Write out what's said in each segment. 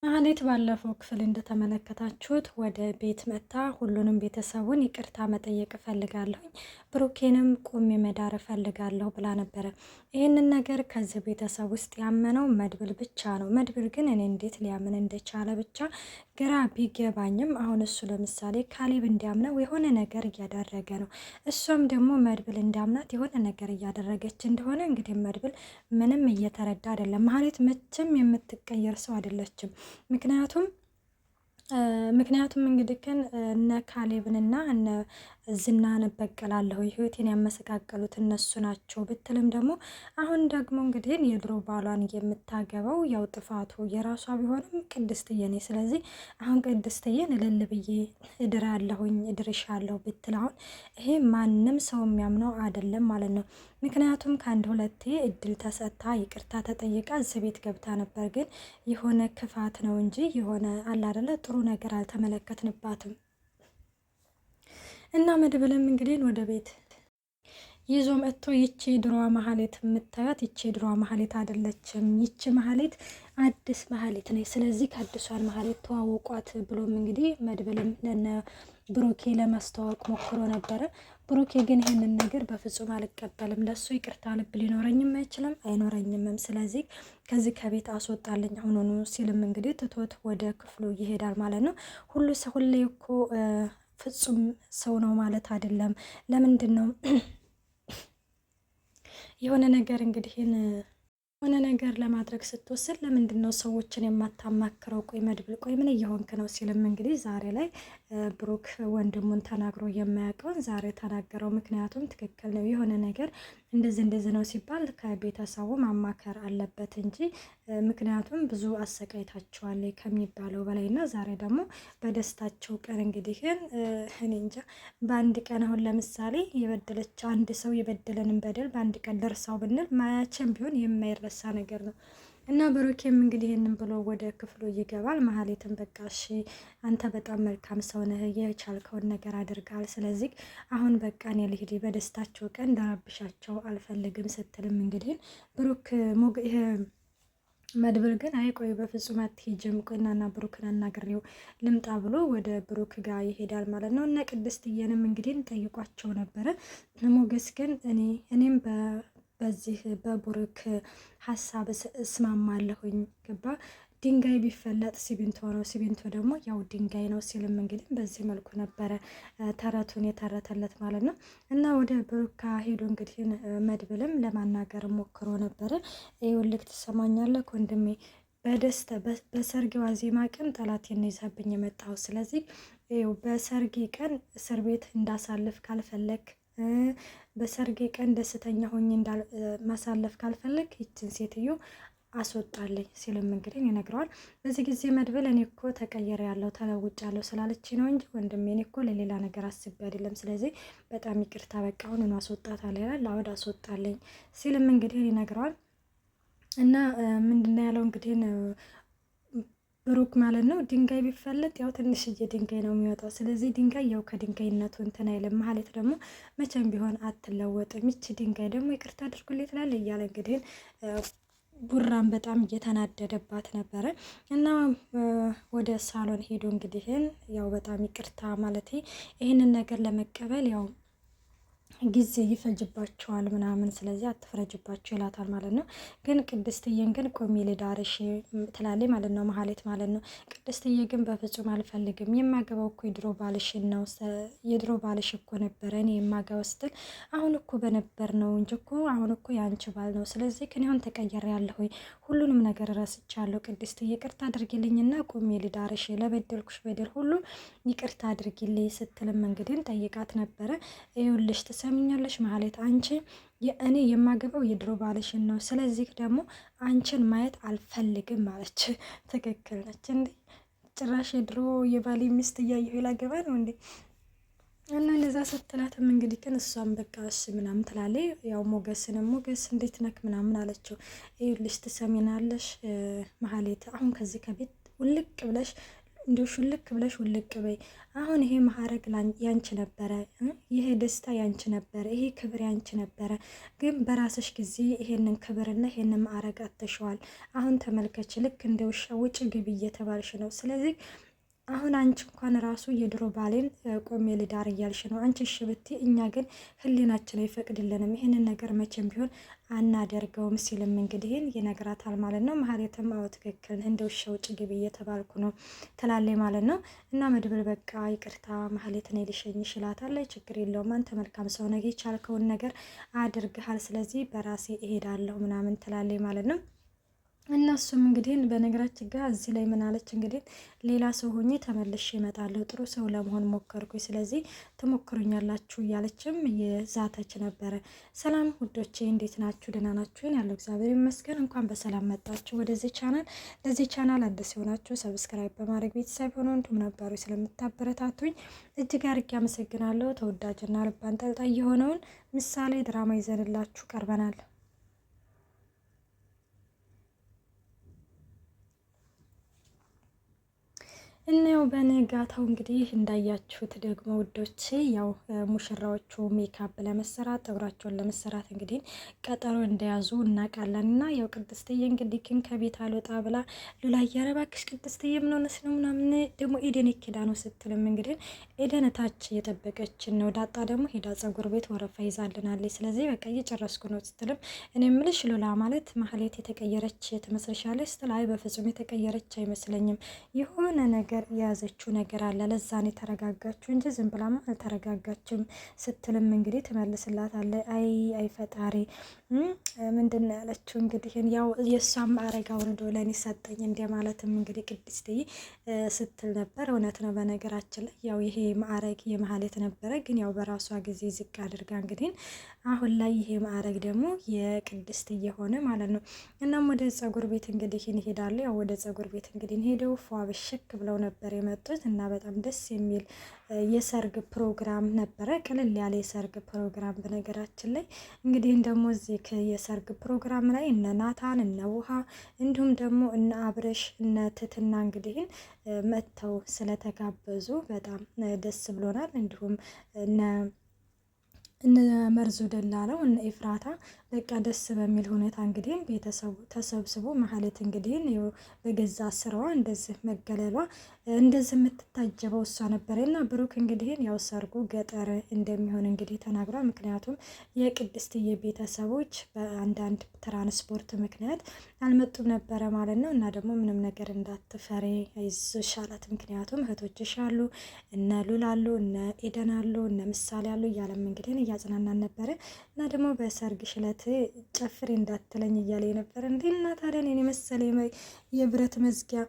ማህሌት ባለፈው ክፍል እንደተመለከታችሁት ወደ ቤት መጣ። ሁሉንም ቤተሰቡን ይቅርታ መጠየቅ እፈልጋለሁኝ፣ ብሩኬንም ቁሜ መዳር እፈልጋለሁ ብላ ነበረ። ይህንን ነገር ከዚህ ቤተሰብ ውስጥ ያመነው መድብል ብቻ ነው። መድብል ግን እኔ እንዴት ሊያምን እንደቻለ ብቻ ግራ ቢገባኝም፣ አሁን እሱ ለምሳሌ ካሌብ እንዲያምነው የሆነ ነገር እያደረገ ነው። እሷም ደግሞ መድብል እንዲያምናት የሆነ ነገር እያደረገች እንደሆነ እንግዲህ መድብል ምንም እየተረዳ አይደለም። ማህሌት መቼም የምትቀየር ሰው አይደለችም። ምክንያቱም እንግዲህ ግን እነ ካሌብንና እነ ዝናን እበቀላለሁ ህይወቴን ያመሰቃቀሉት እነሱ ናቸው ብትልም ደግሞ አሁን ደግሞ እንግዲህ የድሮ ባሏን የምታገባው ያው ጥፋቱ የራሷ ቢሆንም ቅድስትዬ ነኝ። ስለዚህ አሁን ቅድስትዬን እልል ብዬ እድርሻለሁ ብትል አሁን ይሄ ማንም ሰው የሚያምነው አይደለም ማለት ነው። ምክንያቱም ከአንድ ሁለቴ እድል ተሰጥታ ይቅርታ ተጠይቃ እዚህ ቤት ገብታ ነበር። ግን የሆነ ክፋት ነው እንጂ የሆነ አለ አይደለ ጥሩ ነገር አልተመለከትንባትም። እና መድብልም እንግዲህ ወደ ቤት ይዞ መጥቶ ይቺ ድሮዋ ማህሌት የምታያት ይቺ ድሮዋ ማህሌት አይደለችም፣ ይቺ ማህሌት አዲስ ማህሌት ነች። ስለዚህ ከአዲሷን ማህሌት ተዋወቋት ብሎም እንግዲህ መድብልም ለነ ብሩኬ ለማስተዋወቅ ሞክሮ ነበረ። ብሩኬ ግን ይህንን ነገር በፍጹም አልቀበልም፣ ለሱ ይቅርታ ልብ ሊኖረኝም አይችልም አይኖረኝምም፣ ስለዚህ ከዚህ ከቤት አስወጣልኝ አሁኑኑ ሲልም እንግዲህ ትቶት ወደ ክፍሉ ይሄዳል ማለት ነው። ሁሌ እኮ ፍጹም ሰው ነው ማለት አይደለም። ለምንድን ነው የሆነ ነገር እንግዲህ የሆነ ነገር ለማድረግ ስትወስድ ለምንድን ነው ሰዎችን የማታማክረው? ቆይ መድብል ቆይ ምን እየሆንክ ነው? ሲልም እንግዲህ ዛሬ ላይ ብሩክ ወንድሙን ተናግሮ የማያውቀውን ዛሬ ተናገረው። ምክንያቱም ትክክል ነው፣ የሆነ ነገር እንደዚህ ነው ሲባል ከቤተሰቡ ማማከር አለበት እንጂ ምክንያቱም ብዙ አሰቃይታቸዋል ከሚባለው በላይ እና ዛሬ ደግሞ በደስታቸው ቀን እንግዲህ እኔ እንጃ በአንድ ቀን አሁን ለምሳሌ የበደለች አንድ ሰው የበደለንን በደል በአንድ ቀን ደርሳው ብንል ማያቸም ቢሆን የማይረሳ ነገር ነው። እና ብሩኬም እንግዲህ ይህንን ብሎ ወደ ክፍሉ ይገባል። መሀሌትን በቃ እሺ አንተ በጣም መልካም ሰው ነህ፣ የቻልከውን ነገር አድርጋል። ስለዚህ አሁን በቃ እኔ ልሂድ፣ በደስታቸው ቀን እንዳረብሻቸው አልፈልግም ስትልም እንግዲህ ብሩክ ይሄ መድብል ግን አይቆይ በፍጹም አትሄጂም፣ ቆይናና ብሩክን አናግሬው ልምጣ ብሎ ወደ ብሩክ ጋር ይሄዳል ማለት ነው። እና ቅድስትዬንም እንግዲህ ጠይቋቸው ነበረ። ሞገስ ግን እኔም በዚህ በብሩክ ሀሳብ እስማማለሁኝ፣ ገባ ድንጋይ ቢፈለጥ ሲሚንቶ ነው፣ ሲሚንቶ ደግሞ ያው ድንጋይ ነው ሲልም እንግዲህ በዚህ መልኩ ነበረ ተረቱን የተረተለት ማለት ነው። እና ወደ ብሩክ ሄዶ እንግዲህ መድብልም ለማናገር ሞክሮ ነበረ። ይኸውልህ ትሰማኛለህ ወንድሜ፣ በደስታ በሰርግ ዋዜማ ቀን ጠላቴን ይዘህብኝ የመጣው፣ ስለዚህ በሰርጌ ቀን እስር ቤት እንዳሳልፍ ካልፈለግ፣ በሰርጌ ቀን ደስተኛ ሆኜ ማሳለፍ ካልፈለግ ይችን ሴትዮ አስወጣለኝ ሲልም እንግዲህ ይነግረዋል። በዚህ ጊዜ መድብል እኔ እኮ ተቀየረ ያለው ተለውጭ ያለው ስላለች ነው እንጂ ወንድሜ እኔ እኮ ለሌላ ነገር አስቤ አይደለም፣ ስለዚህ በጣም ይቅርታ በቃ አሁን አስወጣታለሁ ይላል። አወድ አስወጣለኝ ሲልም እንግዲህ ይነግረዋል። እና ምንድነው ያለው እንግዲህ ብሩክ ማለት ነው። ድንጋይ ቢፈለጥ ያው ትንሽዬ ድንጋይ ነው የሚወጣው። ስለዚህ ድንጋይ ያው ከድንጋይነቱ እንትን አይልም። ማለት ደግሞ መቼም ቢሆን አትለወጥም። ይቺ ድንጋይ ደግሞ ይቅርታ አድርጉልኝ ትላለች እያለ እንግዲህ ቡራን በጣም እየተናደደባት ነበረ። እና ወደ ሳሎን ሄዶ እንግዲህ ያው በጣም ይቅርታ ማለት ይህንን ነገር ለመቀበል ያው ጊዜ ይፈጅባቸዋል ምናምን፣ ስለዚህ አትፍረጅባቸው ይላታል ማለት ነው። ግን ቅድስትዬን ግን ቆሜ ልዳርሽ ትላለች ማለት ነው፣ መሀሌት ማለት ነው። ቅድስትዬ ግን በፍጹም አልፈልግም፣ የማገባው እኮ የድሮ ባልሽን ነው፣ የድሮ ባልሽ እኮ ነበረ እኔ የማገባው ስትል፣ አሁን እኮ በነበር ነው እንጂ እኮ አሁን እኮ የአንቺ ባል ነው። ስለዚህ ግን አሁን ተቀየሬያለሁ፣ ሁሉንም ነገር ረስቻለሁ። ቅድስትዬ ይቅርታ አድርጊልኝና ቆሜ ልዳርሽ፣ ለበደልኩሽ በደል ሁሉ ይቅርታ አድርጊልኝ ስትልም እንግዲህ ጠይቃት ነበረ። ይኸውልሽ ትሰሚኛለሽ መሀሌት፣ አንቺ እኔ የማገባው የድሮ ባልሽን ነው። ስለዚህ ደግሞ አንቺን ማየት አልፈልግም ማለች። ትክክል ነች እንዴ! ጭራሽ የድሮ የባሌ ሚስት እያየሁ ላገባ ነው እንዴ? እና እነዛ ስትላትም እንግዲህ ግን እሷም በቃ እሺ ምናምን ትላለች። ያው ሞገስ እንዴት ነክ ምናምን አለችው። ይኸውልሽ ትሰሚናለሽ መሀሌት፣ አሁን ከዚህ ከቤት ውልቅ ብለሽ እንዲሁ ሹልክ ብለሽ ውልቅ በይ። አሁን ይሄ ማዕረግ ያንቺ ነበረ፣ ይሄ ደስታ ያንቺ ነበረ፣ ይሄ ክብር ያንቺ ነበረ። ግን በራስሽ ጊዜ ይሄንን ክብርና ይሄንን ማዕረግ አተሸዋል። አሁን ተመልከች፣ ልክ እንደ ውሻ ውጭ ግቢ እየተባልሽ ነው። ስለዚህ አሁን አንቺ እንኳን ራሱ የድሮ ባሌን ቆሜ ልዳር እያልሽ ነው። አንቺ እሺ ብትይ፣ እኛ ግን ህሊናችን አይፈቅድልንም። ይህንን ነገር መቼም ቢሆን አናደርገውም ሲልም እንግዲህ ይነግራታል ማለት ነው። ማህሌትም አዎ ትክክል፣ እንደ ውሻ ውጭ ግቢ እየተባልኩ ነው ትላለች ማለት ነው። እና መድብል በቃ ይቅርታ ማህሌት ነይ ልሸኝሽ ይላታል። ችግር የለውም አንተ መልካም ሰው ነህ፣ የቻልከውን ነገር አድርግሃል፣ ስለዚህ በራሴ እሄዳለሁ ምናምን ትላለች ማለት ነው። እነሱም እንግዲህ በነገራችን ጋር እዚህ ላይ ምን አለች እንግዲህ ሌላ ሰው ሆኜ ተመልሼ እመጣለሁ፣ ጥሩ ሰው ለመሆን ሞከርኩኝ፣ ስለዚህ ትሞክሩኛላችሁ እያለችም የዛተች ነበረ። ሰላም ውዶቼ እንዴት ናችሁ? ደህና ናችሁን? ያለው እግዚአብሔር ይመስገን። እንኳን በሰላም መጣችሁ ወደዚህ ቻናል። ለዚህ ቻናል አዲስ የሆናችሁ ሰብስክራይብ በማድረግ ቤተሰብ ሆኖ እንዲሁም ነበሩ ስለምታበረታቱኝ እጅግ አድርጌ አመሰግናለሁ። ተወዳጅና ልብ አንጠልጣይ የሆነውን ምሳሌ ድራማ ይዘንላችሁ ቀርበናል። እና ያው በነጋታው እንግዲህ እንዳያችሁት ደግሞ ውዶች ያው ሙሽራዎቹ ሜካፕ ለመሰራት ጠጉራቸውን ለመሰራት እንግዲህ ቀጠሮ እንደያዙ እናውቃለን። እና ያው ቅድስትዬ እንግዲህ ግን ከቤት አልወጣ ብላ ሉላ እያረባክሽ ቅድስትዬ ምን ሆነሽ ነው ምናምን ደግሞ ኤደን ኬዳ ነው ስትልም እንግዲህ ኤደን ታች እየጠበቀችን ነው። ዳጣ ደግሞ ሄዳ ጸጉር ቤት ወረፋ ይዛልናለች። ስለዚህ በቃ እየጨረስኩ ነው ስትልም እኔ ምልሽ ሉላ ማለት ማህሌት የተቀየረች ትመስልሻለች ስትል አይ በፍጹም የተቀየረች አይመስለኝም የሆነ ነገር የያዘችው ነገር አለ፣ ለዛን የተረጋጋችው እንጂ ዝም ብላማ አልተረጋጋችም ስትልም እንግዲህ ትመልስላታለች። አይ ፈጣሪ ምንድን ነው ያለችው እንግዲህ ያው የእሷም ማዕረግ አውርዶ ለእኔ ሰጠኝ እንደ ማለትም እንግዲህ ቅድስትዬ ስትል ነበር። እውነት ነው። በነገራችን ላይ ያው ይሄ ማዕረግ የማህሌት ነበረ፣ ግን ያው በራሷ ጊዜ ዝቅ አድርጋ እንግዲህ አሁን ላይ ይሄ ማዕረግ ደግሞ የቅድስትዬ ሆነ ማለት ነው። እናም ወደ ጸጉር ቤት እንግዲህ ይሄዳሉ። ያው ወደ ጸጉር ቤት እንግዲህ ሄደው ፏ ብሽክ ብለው ነበር የመጡት እና በጣም ደስ የሚል የሰርግ ፕሮግራም ነበረ። ቅልል ያለ የሰርግ ፕሮግራም በነገራችን ላይ እንግዲህ ደግሞ እዚህ የሰርግ ፕሮግራም ላይ እነ ናታን እነ ውሃ እንዲሁም ደግሞ እነ አብረሽ እነ ትትና እንግዲህ መጥተው ስለተጋበዙ በጣም ደስ ብሎናል። እንዲሁም እነ መርዙ ደላለው እነ ኤፍራታ በቃ ደስ በሚል ሁኔታ እንግዲህ ቤተሰቡ ተሰብስቦ ማህሌት እንግዲህ በገዛ ስራዋ እንደዚህ መገለሏ እንደዚህ የምትታጀበው እሷ ነበር። እና ብሩክ እንግዲህ ያው ሰርጉ ገጠር እንደሚሆን እንግዲህ ተናግሯል። ምክንያቱም የቅድስትዬ ቤተሰቦች በአንዳንድ ትራንስፖርት ምክንያት አልመጡም ነበረ ማለት ነው። እና ደግሞ ምንም ነገር እንዳትፈሪ አይዞሽ አላት። ምክንያቱም እህቶችሽ አሉ፣ እነ ሉላ አሉ፣ እነ ኤደን አሉ፣ እነ ምሳሌ አሉ እያለም እንግዲህ እያጽናናን ነበረ። እና ደግሞ በሰርግ ሽለት ጨፍሬ እንዳትለኝ እያለ የነበረ እንዴና ታዲያ እኔን የመሰለ የብረት መዝጊያ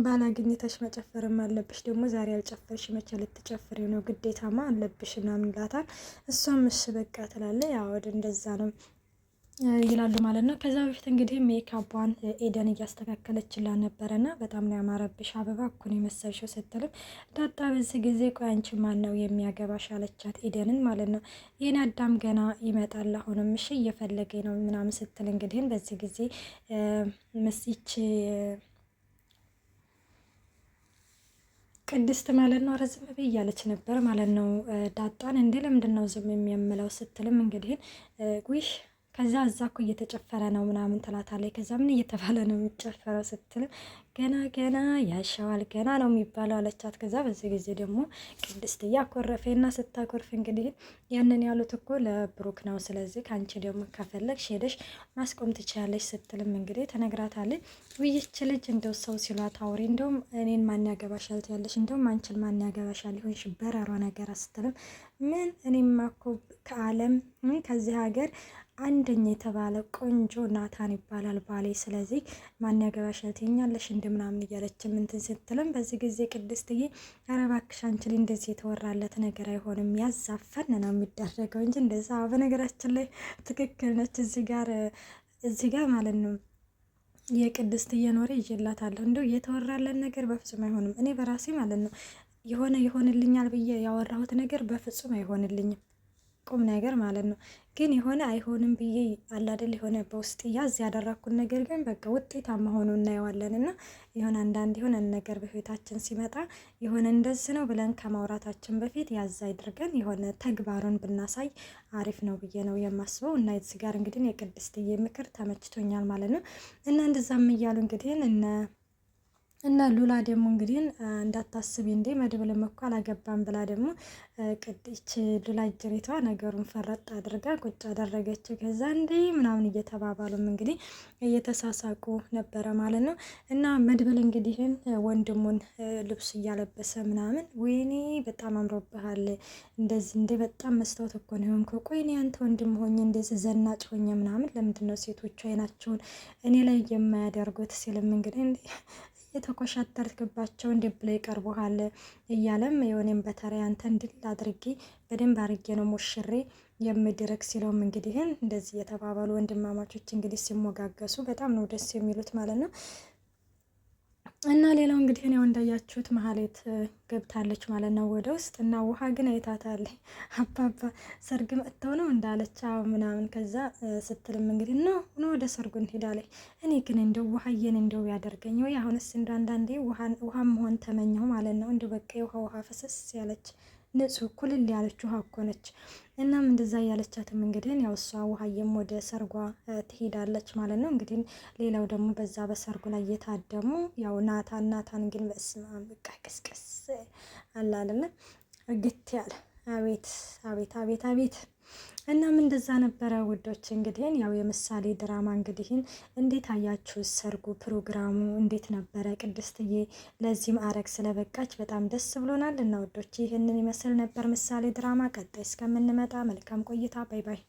ባላግኝተሽ መጨፈርም አለብሽ። ደግሞ ዛሬ ያልጨፈርሽ መቼ ልትጨፍሪ ነው? ግዴታማ አለብሽ ምናምን ይላታል። እሷም እሺ በቃ ትላለች። ያው ወደ እንደዛ ነው ይላሉ ማለት ነው። ከዛ በፊት እንግዲህ ሜካቧን ኤደን እያስተካከለችላት ነበረና በጣም ነው ያማረብሽ፣ አበባ እኮ ነው የመሰልሽው ስትልም ዳጣ በዚህ ጊዜ ቆይ አንቺ ማን ነው የሚያገባሽ አለቻት ኤደንን ማለት ነው። ይህን አዳም ገና ይመጣል አሁንም እሺ እየፈለገኝ ነው ምናምን ስትል እንግዲህ በዚህ ጊዜ መስይች ቅድስት ማለት ነው ረዝም ብዬ እያለች ነበር ማለት ነው ዳጣን። እንዴ ለምንድን ነው ዝም የሚያምለው ስትልም እንግዲህ ዊሽ ከዛ እዛ እኮ እየተጨፈረ ነው ምናምን ትላታለች። ከዛ ምን እየተባለ ነው የሚጨፈረው ስትልም ገና ያሻዋል ገና ነው የሚባለው አለቻት። ከዛ በዚህ ጊዜ ደግሞ ቅድስት እያኮረፈና ስታኮርፍ እንግዲህ ያንን ያሉት እኮ ለብሩክ ነው፣ ስለዚህ ከአንቺ ደግሞ ከፈለግሽ ሄደሽ ማስቆም ትችላለች ስትልም እንግዲህ ተነግራታለች። ውይይች ልጅ እንደው ሰው ሲሏት አውሪ እንደውም እኔን ማን ያገባሻል ትያለሽ፣ እንደውም አንቺን ማን ያገባሻል ሊሆንሽ በረሯ ነገር ስትልም ምን እኔማ እኮ ከዓለም ከዚህ ሀገር አንደኛ የተባለ ቆንጆ ናታን ይባላል ባሌ፣ ስለዚህ ማን ያገባሻል ትይኛለሽ እንደ ምናምን እያለች ምንትን ስትልም በዚህ ጊዜ ቅድስትዬ ኧረ እባክሽ አንቺ ላይ እንደዚህ የተወራለት ነገር አይሆንም፣ ያዛፈን ነው የሚደረገው እንጂ እንደዛ። በነገራችን ላይ ትክክል ነች። እዚህ ጋር ማለት ነው የቅድስትዬ ኖሬ ይዤላታለሁ። እንደው የተወራለት ነገር በፍጹም አይሆንም። እኔ በራሴ ማለት ነው ይሆንልኛል ብዬ ያወራሁት ነገር በፍጹም አይሆንልኝም። ቁም ነገር ማለት ነው። ግን የሆነ አይሆንም ብዬ አላደል የሆነ በውስጥ ያዝ ያደረኩን ነገር ግን በቃ ውጤታማ ሆኖ እናየዋለን። እና የሆነ አንዳንድ የሆነ ነገር በህይወታችን ሲመጣ የሆነ እንደዚህ ነው ብለን ከማውራታችን በፊት ያዝ አድርገን የሆነ ተግባሩን ብናሳይ አሪፍ ነው ብዬ ነው የማስበው። እና እዚህ ጋር እንግዲህ የቅድስትዬ ምክር ተመችቶኛል ማለት ነው። እና እንደዛም እያሉ እንግዲህ እና ሉላ ደግሞ እንግዲህ እንዳታስቢ እንዴ መድብልም እኮ አላገባም ብላ ደግሞ ቅድች ሉላ ጅሬቷ ነገሩን ፈረጥ አድርጋ ቁጭ አደረገችው። ከዛ እንዴ ምናምን እየተባባሉም እንግዲህ እየተሳሳቁ ነበረ ማለት ነው። እና መድብል እንግዲህን ወንድሙን ልብስ እያለበሰ ምናምን ወይኔ በጣም አምሮብሃል እንደዚህ እንዴ በጣም መስታወት እኮ ነው የሆንከው። ቆይ እኔ አንተ ወንድም ሆኜ እንደዚህ ዘናጭ ሆኜ ምናምን ለምንድን ነው ሴቶቹ አይናቸውን እኔ ላይ የማያደርጉት ሲልም እንግዲህ የተኮሻተርክባቸው እንዲ ብለው ይቀርቡሃል እያለም የሆኔም በተለይ አንተ እንድል አድርጌ በደንብ አድርጌ ነው ሞሽሬ የምድረግ ሲለውም እንግዲህን እንደዚህ የተባባሉ ወንድማማቾች እንግዲህ ሲሞጋገሱ በጣም ነው ደስ የሚሉት ማለት ነው። እና ሌላው እንግዲህ ያው እንዳያችሁት መሀሌት ገብታለች ማለት ነው ወደ ውስጥ። እና ውሃ ግን አይታታለች አባባ ሰርግ መጥተው ነው እንዳለች አዎ ምናምን ከዛ ስትልም እንግዲህ ነው ወደ ሰርጉ እንሄዳለች። እኔ ግን እንደው ውሃዬን እንደው ያደርገኝ ወይ አሁንስ እንደ አንዳንዴ ውሃ መሆን ተመኘው ማለት ነው። እንደው በቃ ውሃ ፈሰስ ያለች ንጹህ ኩልል ያለች ውሃ እኮ ነች። እናም እንደዛ እያለቻትም እንግዲህ ያው እሷ ውሃዬም ወደ ሰርጓ ትሄዳለች ማለት ነው። እንግዲህ ሌላው ደግሞ በዛ በሰርጉ ላይ የታደሙ ያው ናታን ግን በስመ አብ በቃ ቅስቅስ አለ አይደለ ግት ያለ አቤት አቤት አቤት አቤት። እናም እንደዛ ነበረ ውዶች። እንግዲህ ያው የምሳሌ ድራማ እንግዲህ እንዴት አያችሁ? ሰርጉ ፕሮግራሙ እንዴት ነበረ? ቅድስትዬ ለዚህ ማዕረግ ስለበቃች በጣም ደስ ብሎናል። እና ውዶች ይህንን ይመስል ነበር ምሳሌ ድራማ። ቀጣይ እስከምንመጣ መልካም ቆይታ። ባይ ባይ።